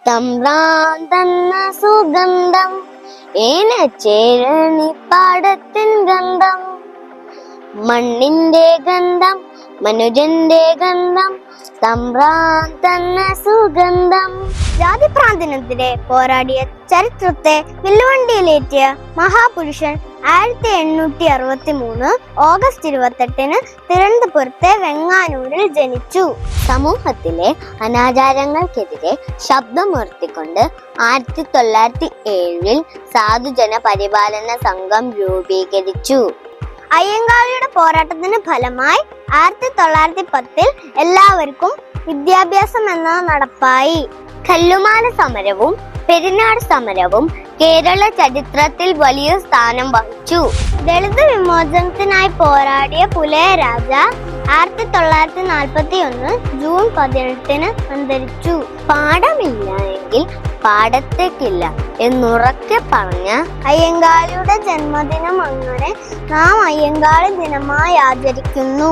തമ്പ്രാൻ തന്ന സുഗന്ധം ഏനച്ചേരണി പാടത്തിൻ ഗന്ധം, മണ്ണിന്റെ ഗന്ധം മനുജന്റെ ഗന്ധം, തമ്പ്രാൻ തന്ന സുഗന്ധം. ജാതിഭ്രാന്തിനെതിരെ പോരാടിയ ചരിത്രത്തെ വില്ലുവണ്ടിയിലേറ്റിയ മഹാപുരുഷൻ 1863 ഓഗസ്റ്റ് 28 തിരുവനന്തപുരത്തെ വെങ്ങാനൂരിൽ ജനിച്ചു. സമൂഹത്തിലെ അനാചാരങ്ങൾക്കെതിരെ ശബ്ദമുയർത്തിക്കൊണ്ട് 1907 സാധുജന പരിപാലന സംഘം രൂപീകരിച്ചു. അയ്യങ്കാളിയുടെ പോരാട്ടത്തിന് ഫലമായി 1910 എല്ലാവർക്കും വിദ്യാഭ്യാസം എന്നത് നടപ്പായി. കല്ലുമാല സമരവും പെരിനാട് സമരവും കേരള ചരിത്രത്തിൽ വലിയ സ്ഥാനം വഹിച്ചു. ദളിത് വിമോചനത്തിനായി പോരാടിയ പുലയ രാജ 1941 ജൂൺ 18 അന്തരിച്ചു. പാഠമില്ല എങ്കിൽ പാടത്തേക്കില്ല എന്നുറക്കെ പറഞ്ഞ അയ്യങ്കാളിയുടെ ജന്മദിനം അങ്ങനെ നാം അയ്യങ്കാളി ദിനമായി ആചരിക്കുന്നു.